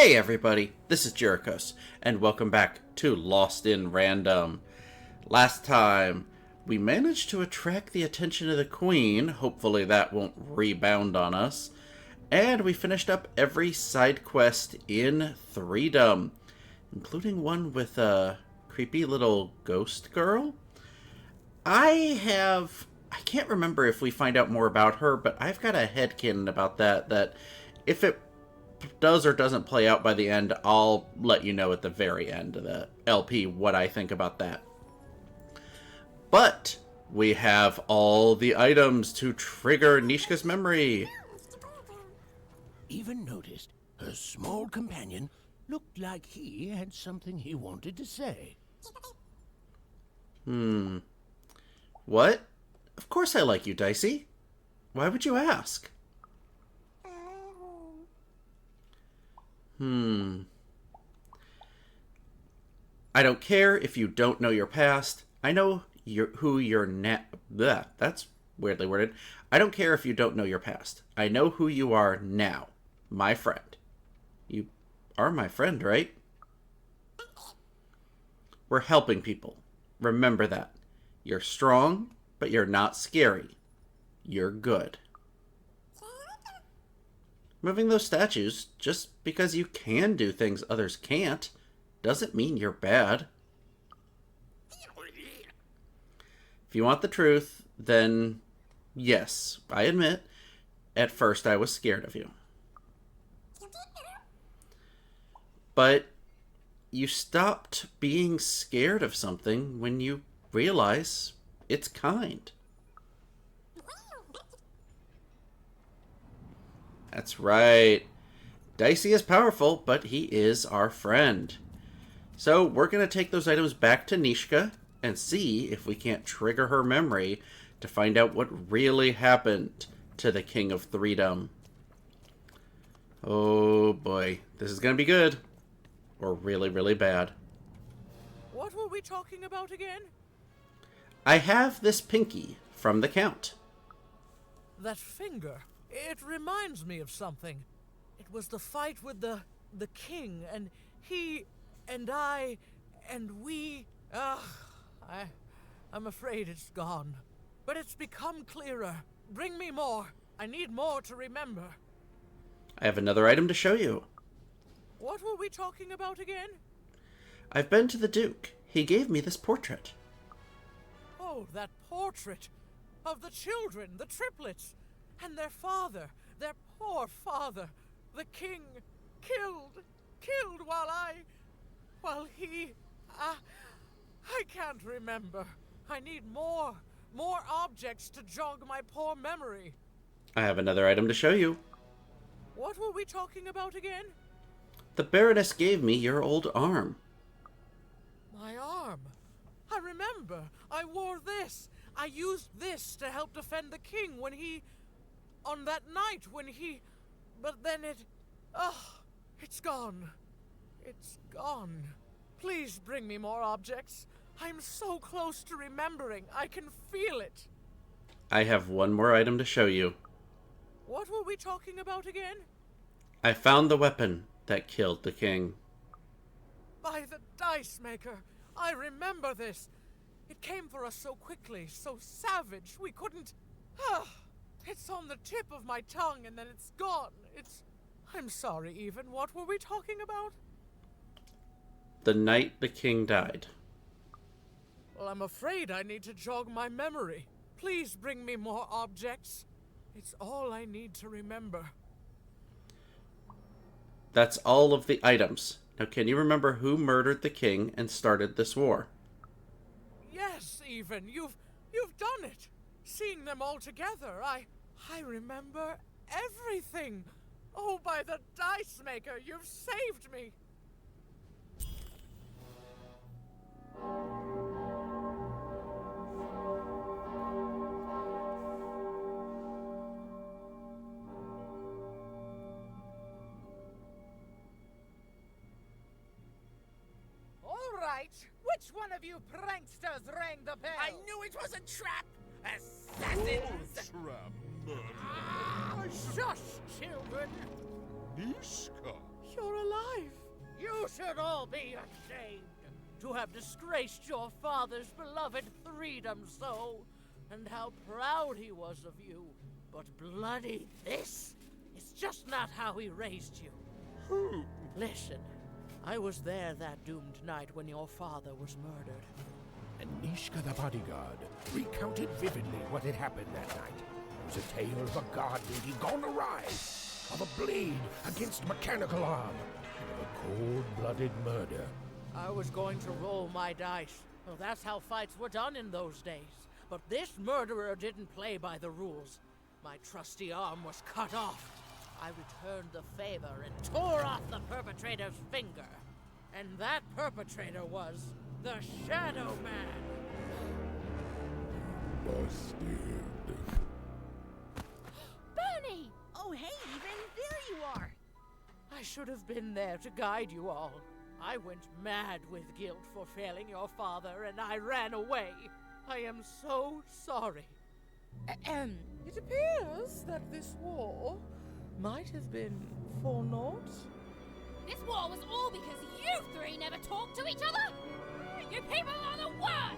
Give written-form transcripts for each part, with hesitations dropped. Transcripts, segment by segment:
Hey everybody, this is Jerichos, and welcome back to Lost in Random. Last time, we managed to attract the attention of the Queen, hopefully that won't rebound on us, and we finished up every side quest in Threedom, including one with a creepy little ghost girl. I can't remember if we find out more about her, but I've got a headcanon about that if it does or doesn't play out by the end, I'll let you know at the very end of the LP what I think about that. But we have all the items to trigger Nishka's memory. Even noticed her small companion looked like he had something he wanted to say. What? Of course I like you, Dicey. Why would you ask? I don't care if you don't know your past. I know who you're now. That's weirdly worded. I don't care if you don't know your past. I know who you are now. My friend. You are my friend, right? We're helping people. Remember that. You're strong, but you're not scary. You're good. Moving those statues, just because you can do things others can't, doesn't mean you're bad. If you want the truth, then yes, I admit, at first I was scared of you. But you stopped being scared of something when you realize it's kind. That's right. Dicey is powerful, but he is our friend. So we're going to take those items back to Nishka and see if we can't trigger her memory to find out what really happened to the King of Threedom. Oh boy, this is going to be good. Or really, really bad. What were we talking about again? I have this pinky from the Count. That finger. It reminds me of something. It was the fight with the king, and he, and I, and we... I'm afraid it's gone. But it's become clearer. Bring me more. I need more to remember. I have another item to show you. What were we talking about again? I've been to the Duke. He gave me this portrait. Oh, that portrait of the children, the triplets, and their father, their poor father, the king, killed while he, I can't remember. I need more objects to jog my poor memory. I have another item to show you. What were we talking about again? The Baroness gave me your old arm. My arm? I remember. I wore this. I used this to help defend the king when he... on that night when he... But then it... it's gone. It's gone. Please bring me more objects. I'm so close to remembering. I can feel it. I have one more item to show you. What were we talking about again? I found the weapon that killed the king. By the dice maker. I remember this. It came for us so quickly, so savage. We couldn't... It's on the tip of my tongue and then it's gone. I'm sorry, even. What were we talking about? The night the king died. Well, I'm afraid I need to jog my memory. Please bring me more objects. It's all I need to remember. That's all of the items. Now, can you remember who murdered the king and started this war? Yes, even. You've done it. Seeing them all together, I remember everything. Oh, by the dice maker, you've saved me. All right, which one of you pranksters rang the bell? I knew it was a trap! Assassins! Shush, children. Nishka, You're alive. You should all be ashamed To have disgraced your father's beloved freedom so, and how proud he was of you. But bloody this is just not how he raised you. Listen, I was there that doomed night when your father was murdered. And Nishka the bodyguard recounted vividly what had happened that night. It was a tale of a god lady gone awry, of a blade against mechanical arm, and of a cold-blooded murder. I was going to roll my dice. Well, that's how fights were done in those days. But this murderer didn't play by the rules. My trusty arm was cut off. I returned the favor and tore off the perpetrator's finger. And that perpetrator was the Shadow Man. Busted. Bernie! Oh, hey, Even. There you are. I should have been there to guide you all. I went mad with guilt for failing your father, and I ran away. I am so sorry. It appears that this war might have been for naught. This war was all because you three never talked to each other? You people are the worst!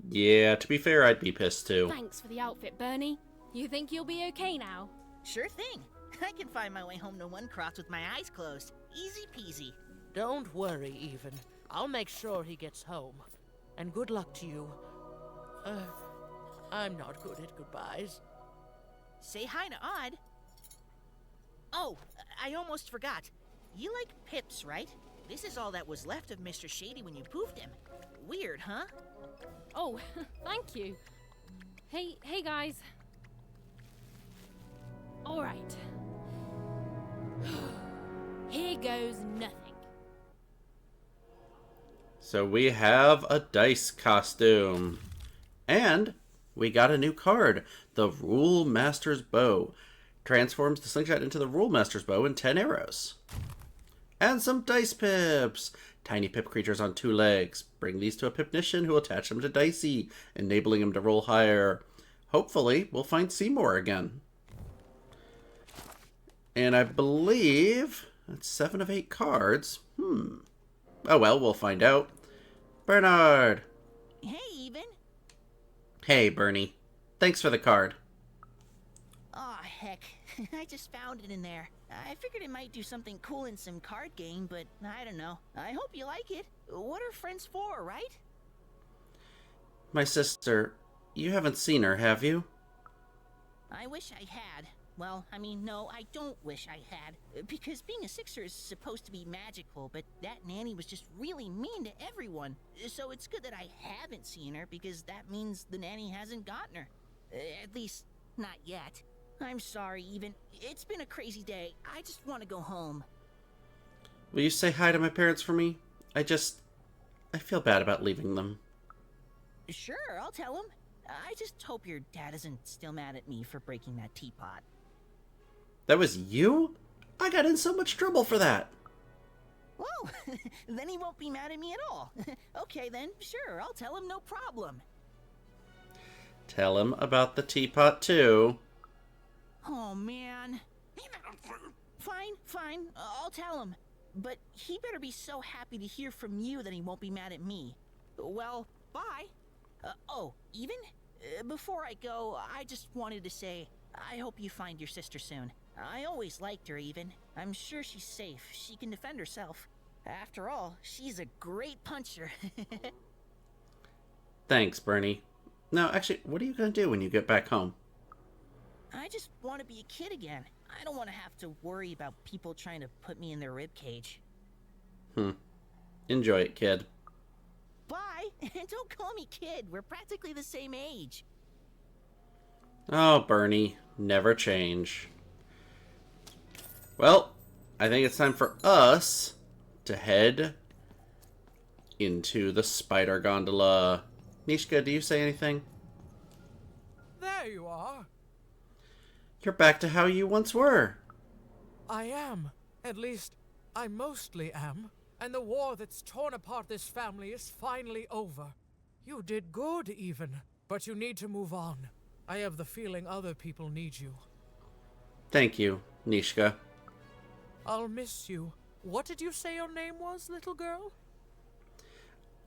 Yeah, to be fair, I'd be pissed too. Thanks for the outfit, Bernie. You think you'll be okay now? Sure thing. I can find my way home to one cross with my eyes closed. Easy peasy. Don't worry, Even. I'll make sure he gets home. And good luck to you. I'm not good at goodbyes. Say hi to Odd. Oh, I almost forgot. You like pips, right? This is all that was left of Mr. Shady when you poofed him. Weird, huh? Oh, thank you. Hey guys. All right. Here goes nothing. So we have a dice costume. And we got a new card, the Rule Master's Bow. Transforms the slingshot into the Rule Master's Bow and 10 arrows. And some dice pips. Tiny pip creatures on 2 legs. Bring these to a pipnician who will attach them to Dicey, enabling him to roll higher. Hopefully, we'll find Seymour again. And I believe that's 7 of 8 cards. Oh well, we'll find out. Bernard! Hey, Even. Hey, Bernie. Thanks for the card. Aw, heck. I just found it in there. I figured it might do something cool in some card game, but I don't know. I hope you like it. What are friends for, right? My sister, you haven't seen her, have you? I wish I had. Well, I mean, no, I don't wish I had. Because being a Sixer is supposed to be magical, but that Nanny was just really mean to everyone. So it's good that I haven't seen her, because that means the Nanny hasn't gotten her. At least, not yet. I'm sorry, Even. It's been a crazy day. I just want to go home. Will you say hi to my parents for me? I feel bad about leaving them. Sure, I'll tell them. I just hope your dad isn't still mad at me for breaking that teapot. That was you? I got in so much trouble for that. Well, then he won't be mad at me at all. Okay then, sure, I'll tell him, no problem. Tell him about the teapot too. Oh, man. Fine, I'll tell him. But he better be so happy to hear from you that he won't be mad at me. Well, bye. Even? Before I go, I just wanted to say, I hope you find your sister soon. I always liked her, Even. I'm sure she's safe. She can defend herself. After all, she's a great puncher. Thanks, Bernie. Now, actually, what are you going to do when you get back home? I just want to be a kid again. I don't want to have to worry about people trying to put me in their ribcage. Enjoy it, kid. Bye, and don't call me kid. We're practically the same age. Oh, Bernie, never change. Well, I think it's time for us to head into the spider gondola. Nishka, do you say anything? There you are. You're back to how you once were. I am. At least, I mostly am. And the war that's torn apart this family is finally over. You did good, even. But you need to move on. I have the feeling other people need you. Thank you, Nishka. I'll miss you. What did you say your name was, little girl?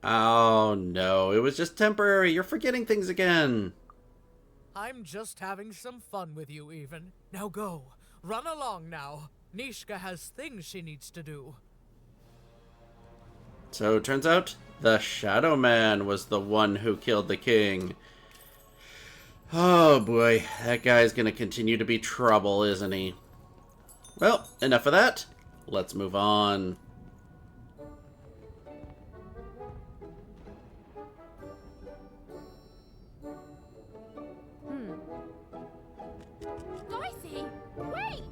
Oh, no. It was just temporary. You're forgetting things again. I'm just having some fun with you, even. Now go. Run along now. Nishka has things she needs to do. So it turns out the Shadow Man was the one who killed the king. Oh boy, that guy's gonna continue to be trouble, isn't he? Well, enough of that. Let's move on. Dicey, wait!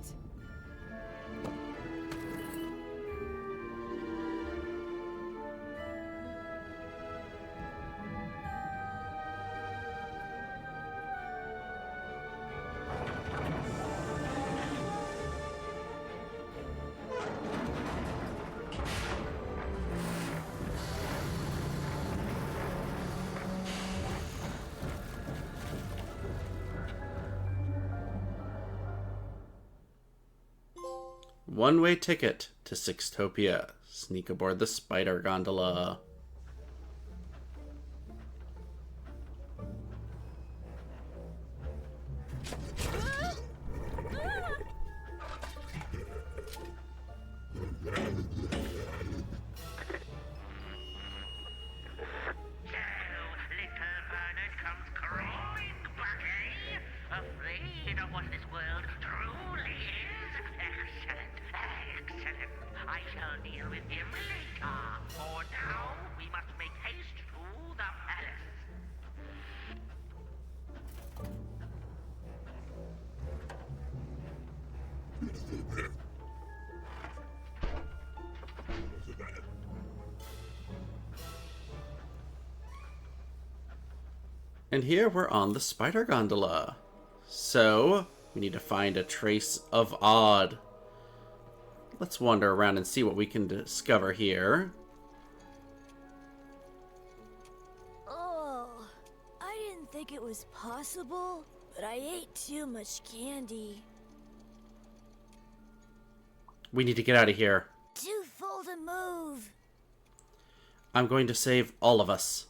One-way ticket to Sixtopia. Sneak aboard the spider gondola. Afraid of what this world truly is? Excellent, excellent. I shall deal with him later. For now, we must make haste to the palace. And here we're on the spider gondola. So, we need to find a trace of odd. Let's wander around and see what we can discover here. Oh, I didn't think it was possible, but I ate too much candy. We need to get out of here. Too full to move. I'm going to save all of us.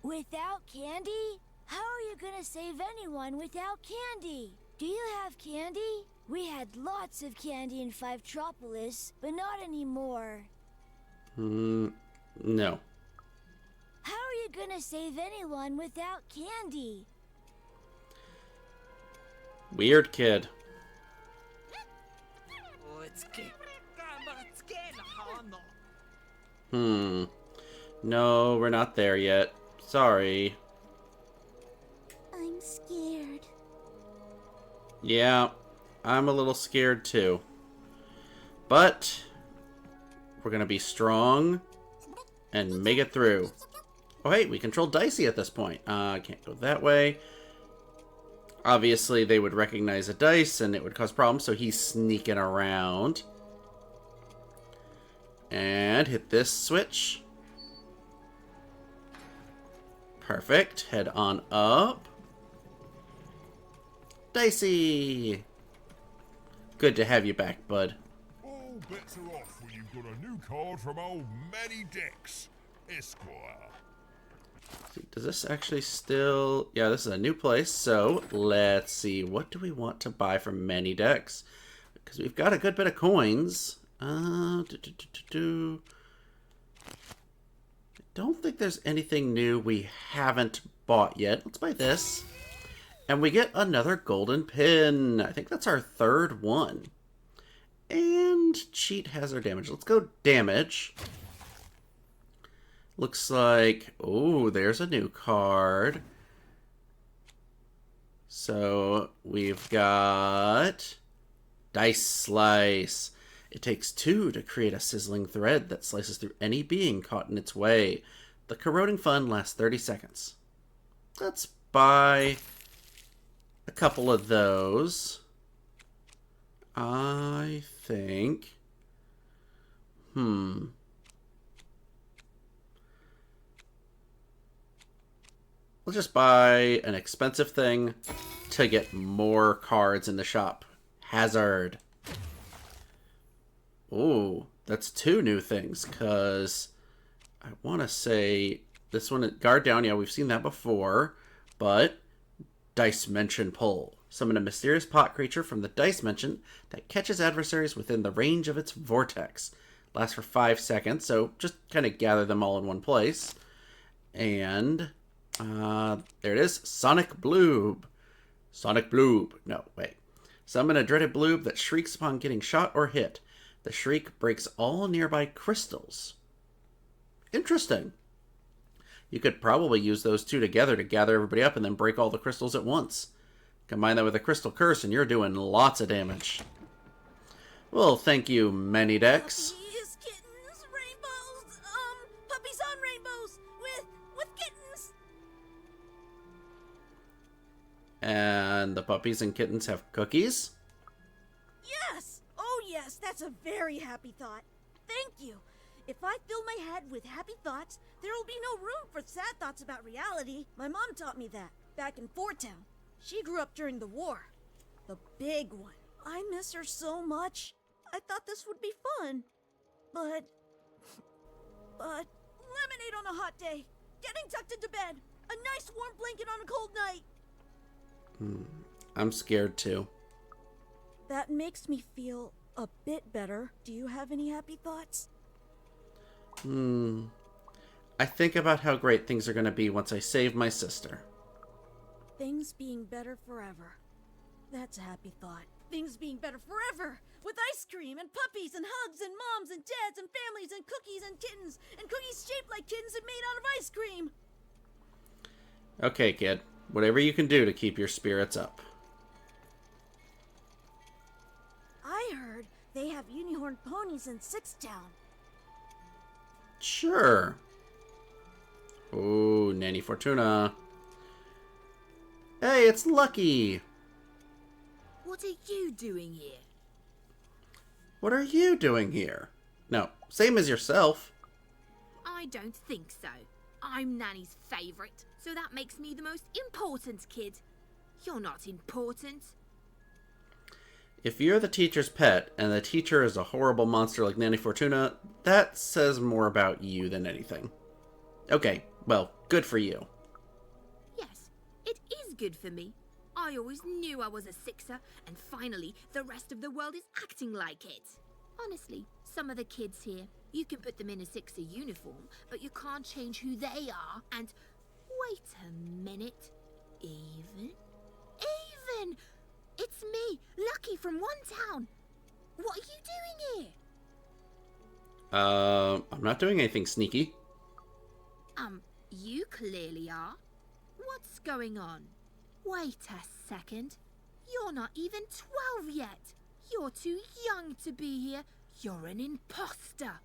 Without candy? How are you gonna save anyone without candy? Do you have candy? We had lots of candy in Fivetropolis, but not anymore. No. How are you gonna save anyone without candy? Weird kid. No, we're not there yet. Sorry. I'm scared. Yeah, I'm a little scared too. But we're gonna be strong and make it through. Oh hey, we control Dicey at this point. Can't go that way. Obviously, they would recognize a dice and it would cause problems, so he's sneaking around. And hit this switch. Perfect. Head on up. Dicey! Good to have you back, bud. All bets are off when you've got a new card from old Manny Dex, Esquire. Does this actually still... Yeah, this is a new place, so let's see. What do we want to buy from Manny Dex? Because we've got a good bit of coins. I don't think there's anything new we haven't bought yet. Let's buy this. And we get another golden pin. I think that's our third one. And cheat hazard damage. Let's go damage. Looks like... Oh, there's a new card. So we've got... Dice Slice. It takes 2 to create a sizzling thread that slices through any being caught in its way. The corroding fun lasts 30 seconds. Let's buy a couple of those. I think... We'll just buy an expensive thing to get more cards in the shop. Hazard. Ooh, that's 2 new things, because I want to say this one, Guard Down, yeah, we've seen that before, but Dice Mention Pull. Summon a mysterious pot creature from the Dice Mention that catches adversaries within the range of its vortex. Lasts for 5 seconds, so just kind of gather them all in one place. And there it is, Sonic Bloob. Sonic Bloob. No, wait. Summon a dreaded bloob that shrieks upon getting shot or hit. The shriek breaks all nearby crystals. Interesting. You could probably use those 2 together to gather everybody up and then break all the crystals at once. Combine that with a crystal curse and you're doing lots of damage. Well, thank you, Manydex. Puppies, kittens, rainbows, puppies on rainbows with kittens. And the puppies and kittens have cookies? Yes! Oh yes, that's a very happy thought. Thank you. If I fill my head with happy thoughts, there will be no room for sad thoughts about reality. My mom taught me that, back in Fort Town. She grew up during the war. The big one. I miss her so much. I thought this would be fun. But lemonade on a hot day. Getting tucked into bed. A nice warm blanket on a cold night. I'm scared too. That makes me feel a bit better. Do you have any happy thoughts? I think about how great things are going to be once I save my sister. Things being better forever. That's a happy thought. Things being better forever! With ice cream and puppies and hugs and moms and dads and families and cookies and kittens and cookies shaped like kittens and made out of ice cream! Okay, kid. Whatever you can do to keep your spirits up. I heard they have unicorn ponies in Sixtown. Sure. Ooh, Nanny Fortuna. Hey, it's Lucky! What are you doing here? What are you doing here? No, same as yourself. I don't think so. I'm Nanny's favourite, so that makes me the most important kid. You're not important. If you're the teacher's pet, and the teacher is a horrible monster like Nanny Fortuna, that says more about you than anything. Okay, well, good for you. Yes, it is good for me. I always knew I was a sixer, and finally, the rest of the world is acting like it. Honestly, some of the kids here, you can put them in a sixer uniform, but you can't change who they are, and... Wait a minute. Even? It's me, Lucky from One Town. What are you doing here? I'm not doing anything sneaky. You clearly are. What's going on? Wait a second. You're not even 12 yet. You're too young to be here. You're an imposter.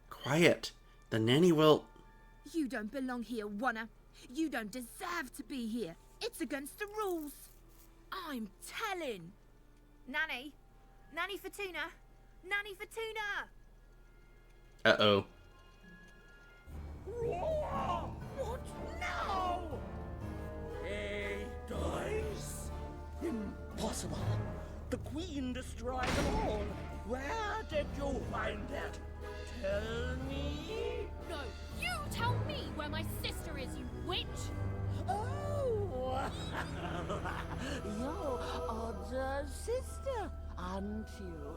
Quiet. The nanny will... You don't belong here, Wanna. You don't deserve to be here. It's against the rules. I'm telling. Nanny. Nanny Fortuna. Nanny Fortuna. Uh-oh. What now? A dice? Impossible. The Queen destroyed them all. Where did you find it? Tell me. No, you tell me where my sister is, you witch! Oh, your odd sister, aren't you?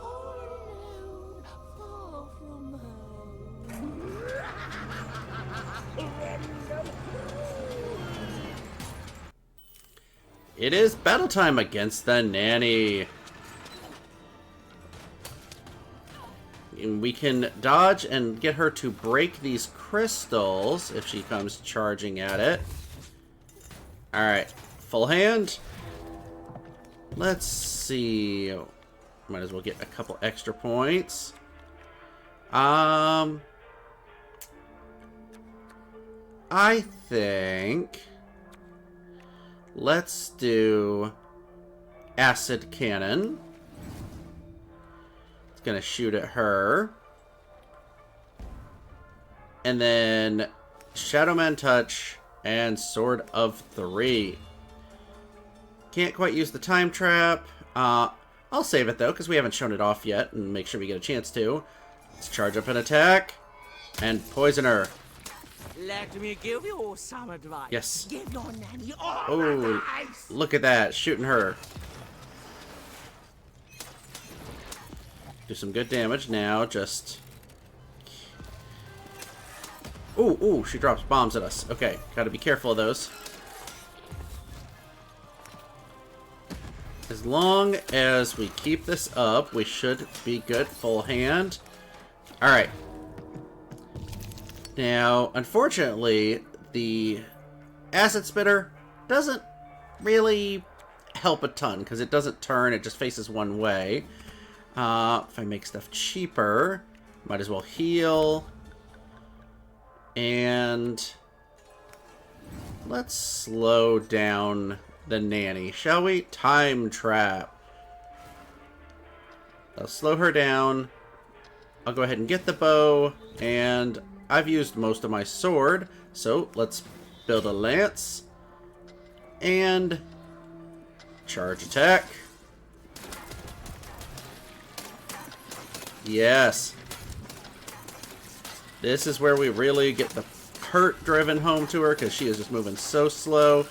All alone, far from home. It is battle time against the nanny. And we can dodge and get her to break these crystals if she comes charging at it. Alright, full hand. Let's see. Might as well get a couple extra points. I think... Let's do Acid Cannon. It's gonna shoot at her. And then Shadow Man Touch and Sword of 3. Can't quite use the time trap. I'll save it though, because we haven't shown it off yet, and make sure we get a chance to. Let's charge up an attack and poison her. Let me give you some advice. Yes. Give your nanny all Oh, advice. look at that, shooting her. Do some good damage now. Just. Ooh, she drops bombs at us. Okay, gotta be careful of those. As long as we keep this up, we should be good. Full hand. Alright. Now, unfortunately, the acid spitter doesn't really help a ton, because it doesn't turn, it just faces one way. If I make stuff cheaper, might as well heal. And let's slow down the nanny, shall we? Time trap. I'll slow her down. I'll go ahead and get the bow, and I've used most of my sword, so let's build a lance and charge attack. Yes. This is where we really get the hurt driven home to her, because she is just moving so slow.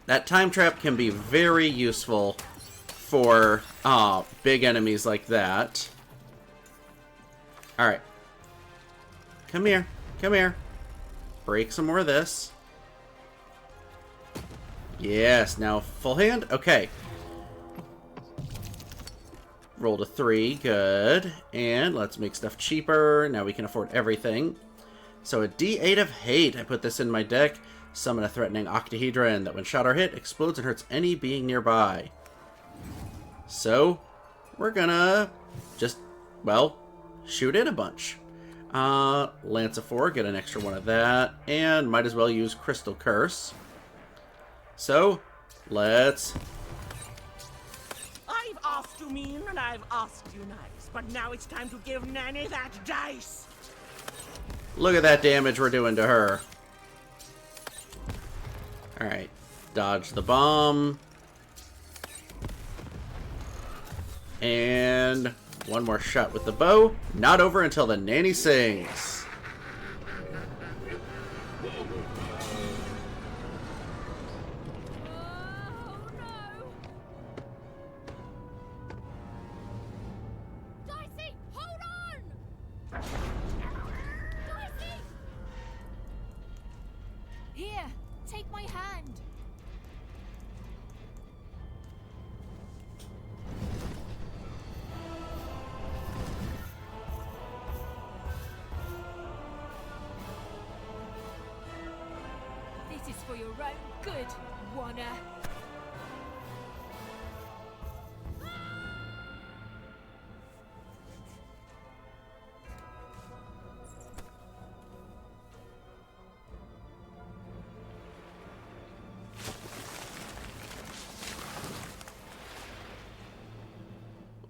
That time trap can be very useful for big enemies like that. Alright. Come here. Come here. Break some more of this. Yes, now full hand. Okay. Rolled a 3, good. And let's make stuff cheaper. Now we can afford everything. So a D8 of hate. I put this in my deck. Summon a threatening octahedron that when shot or hit, explodes and hurts any being nearby. So, we're gonna just, well, shoot in a bunch. Lance of 4, get an extra one of that. And might as well use Crystal Curse. So, let's... I've asked you mean and I've asked you nice, but now it's time to give Nanny that dice. Look at that damage we're doing to her. Alright, dodge the bomb. And one more shot with the bow. Not over until the nanny sings. Here, take my hand. This is for your own good, Wanna.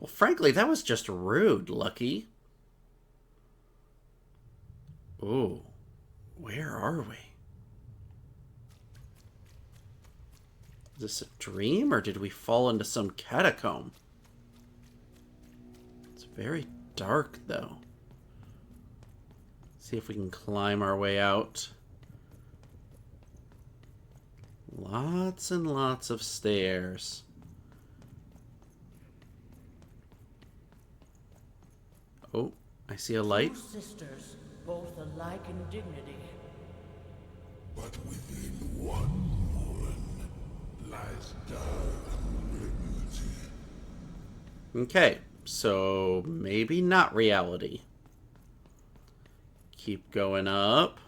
Well, frankly, that was just rude, Lucky. Ooh, where are we? Is this a dream, or did we fall into some catacomb? It's very dark, though. See if we can climb our way out. Lots and lots of stairs. Oh, I see a light. Two sisters, both alike in dignity. But within one woman lies dignity. Okay, so maybe not reality. Keep going up.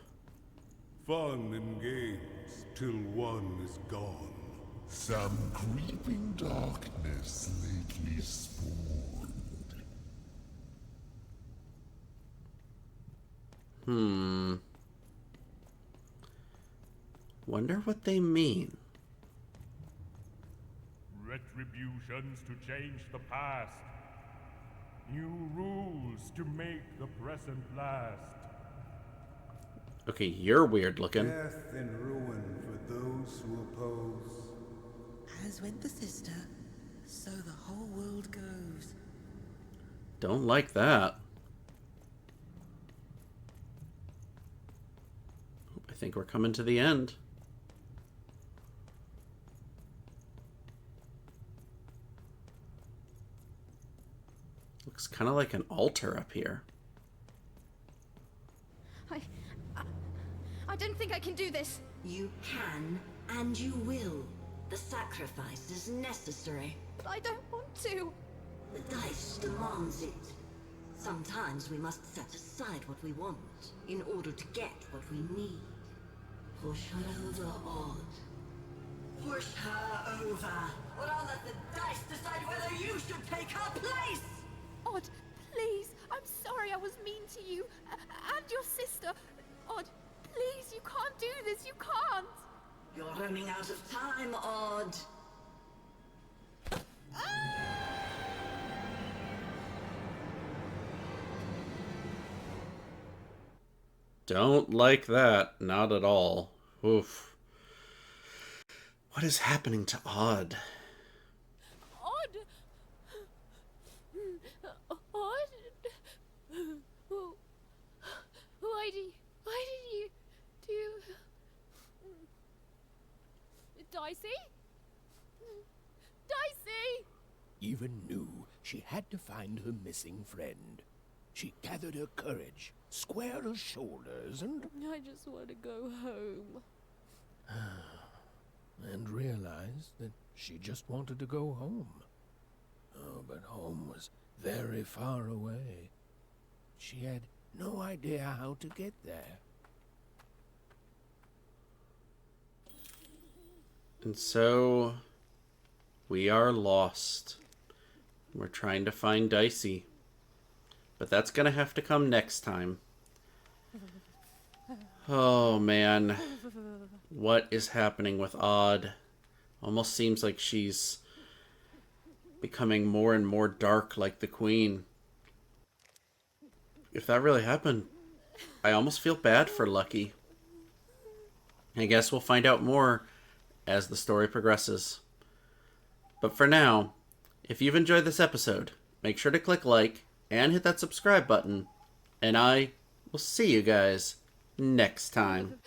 Fun and games till one is gone. Some creeping darkness lately spawned. Wonder what they mean. Retributions to change the past. new rules to make the present last. Okay, you're weird looking. Death and ruin for those who oppose. As went the sister, so the whole world goes. Don't like that. I think we're coming to the end. Looks kind of like an altar up here. I don't think I can do this. You can, and you will. The sacrifice is necessary. But I don't want to. The dice demands it. Sometimes we must set aside what we want in order to get what we need. Push her over, Odd. Push her over. Or I'll let the dice decide whether you should take her place! Odd, please. I'm sorry I was mean to you. And your sister. Odd, please, you can't do this. You can't. You're running out of time, Odd. Don't like that. Not at all. Oof. What is happening to Odd? Odd? Odd? Why did you do... Dicey? Dicey! Eva knew she had to find her missing friend. She gathered her courage, squared her shoulders, and... I just want to go home. and realized that she just wanted to go home. Oh, but home was very far away. She had no idea how to get there. And so, we are lost. We're trying to find Dicey. But that's gonna have to come next time. Oh, man. What is happening with Odd? Almost seems like she's becoming more and more dark like the Queen. If that really happened, I almost feel bad for Lucky. I guess we'll find out more as the story progresses. But for now, if you've enjoyed this episode, make sure to click like and hit that subscribe button. And I will see you guys next time.